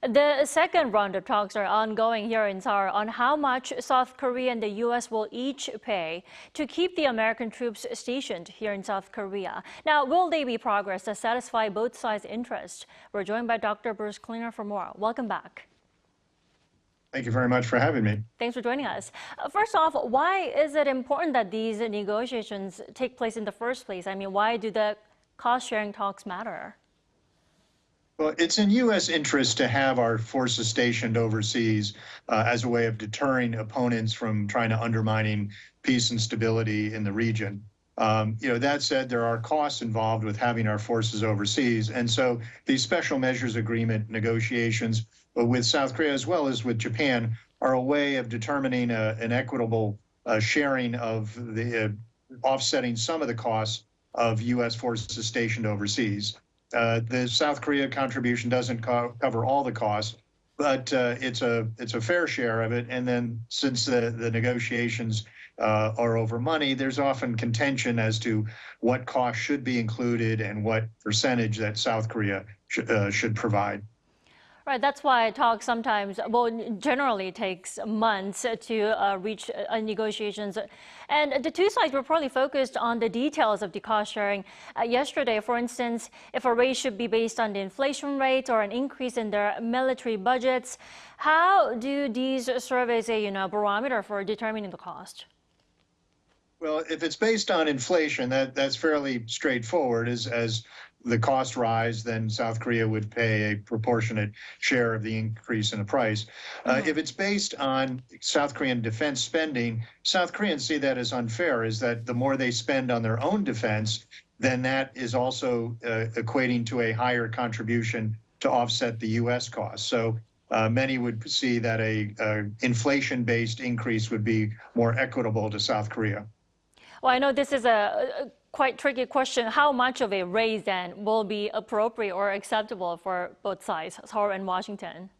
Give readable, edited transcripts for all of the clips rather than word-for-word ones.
The second round of talks are ongoing here in Seoul on how much South Korea and the U.S. will each pay to keep the American troops stationed here in South Korea. Now, will they be progress that satisfy both sides' interests? We're joined by Dr. Bruce Klingner for more. Welcome back. Thank you very much for having me. Thanks for joining us. First off, why is it important that these negotiations take place in the first place? I mean, why do the cost-sharing talks matter? Well, it's in U.S. interest to have our forces stationed overseas as a way of deterring opponents from trying to undermining peace and stability in the region. That said, there are costs involved with having our forces overseas. And so these special measures agreement negotiations with South Korea as well as with Japan are a way of determining an equitable sharing of the offsetting some of the costs of U.S. forces stationed overseas. The South Korea contribution doesn't cover all the costs, but it's a fair share of it. And then since the negotiations are over money, there's often contention as to what costs should be included and what percentage that South Korea should provide. Right, that's why talks sometimes, generally takes months to reach negotiations. And the two sides were probably focused on the details of the cost sharing. Yesterday, for instance, if a raise should be based on the inflation rate or an increase in their military budgets, how do these serve as a barometer for determining the cost? Well, if it's based on inflation, that's fairly straightforward. As the costs rise, then South Korea would pay a proportionate share of the increase in the price. If it's based on South Korean defense spending, South Koreans see that as unfair, is that the more they spend on their own defense, then that is also equating to a higher contribution to offset the U.S. costs. So many would see that a inflation-based increase would be more equitable to South Korea. Well, I know this is a quite tricky question. How much of a raise then will be appropriate or acceptable for both sides, Seoul and Washington?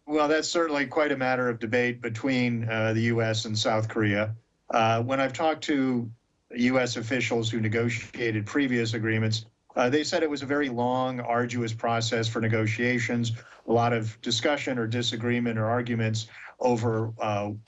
Well, that's certainly quite a matter of debate between the U.S. and South Korea. When I've talked to U.S. officials who negotiated previous agreements, they said it was a very long, arduous process for negotiations, a lot of discussion or disagreement or arguments over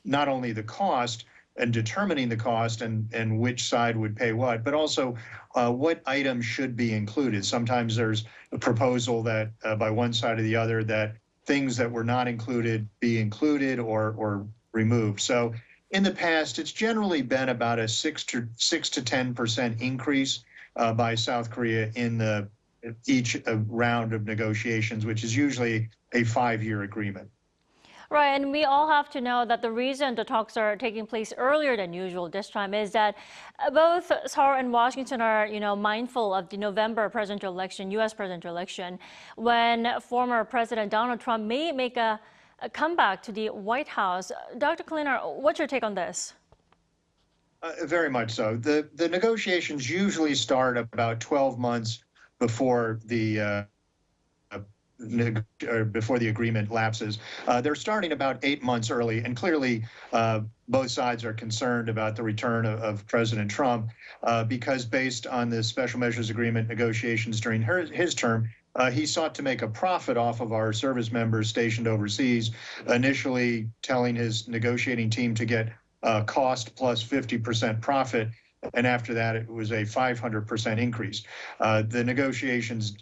not only the cost, and determining the cost and which side would pay what, but also what items should be included. Sometimes there's a proposal that by one side or the other that things that were not included be included or removed. So in the past, it's generally been about a 6 to 10% increase by South Korea in each round of negotiations, which is usually a 5-year agreement. Right, and we all have to know that the reason the talks are taking place earlier than usual this time is that both Seoul and Washington are, mindful of the November presidential election, U.S. presidential election, when former President Donald Trump may make a comeback to the White House. Dr. Klingner, what's your take on this? Very much so. The negotiations usually start about 12 months before the agreement lapses. They're starting about 8 months early, and clearly both sides are concerned about the return of President Trump because based on the special measures agreement negotiations during his term, he sought to make a profit off of our service members stationed overseas, initially telling his negotiating team to get cost plus 50% profit. And after that, it was a 500% increase. The negotiations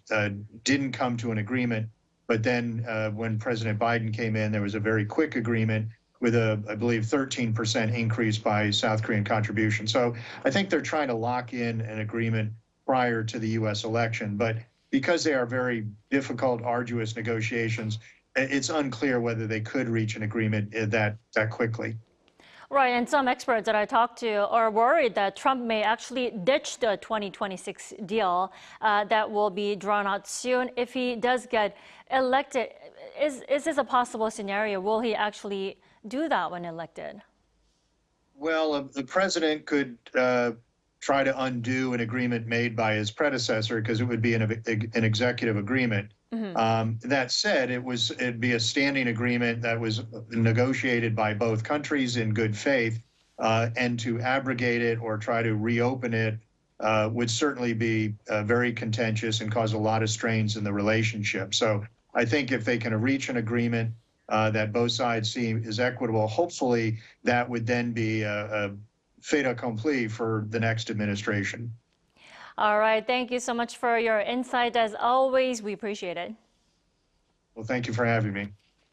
didn't come to an agreement, but then when President Biden came in, there was a very quick agreement with I believe, 13% increase by South Korean contribution. So I think they're trying to lock in an agreement prior to the U.S. election. But because they are very difficult, arduous negotiations, it's unclear whether they could reach an agreement that quickly. Right, and some experts that I talked to are worried that Trump may actually ditch the 2026 deal that will be drawn out soon if he does get elected. Is this a possible scenario? Will he actually do that when elected? Well, the president could try to undo an agreement made by his predecessor because it would be an executive agreement. That said, it'd be a standing agreement that was negotiated by both countries in good faith, and to abrogate it or try to reopen it would certainly be very contentious and cause a lot of strains in the relationship. So I think if they can reach an agreement that both sides see is equitable, hopefully that would then be a fait accompli for the next administration. All right. Thank you so much for your insight. As always, we appreciate it. Well, thank you for having me.